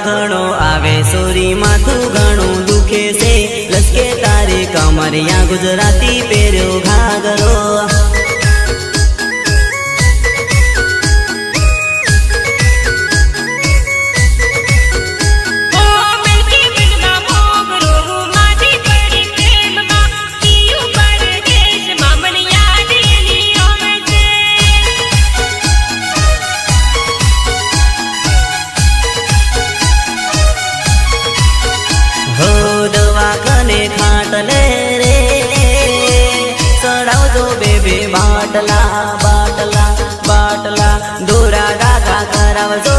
ઘણો આવે સોરી માથું ઘણું દુખે છે લસકે તારી કમરિયા ગુજરાતી પહેર્યો ઘાઘરો ખાટલે રે ચડાવજો બેબી બાટલા બાટલા બાટલા દોરા ડાકા કરાવજો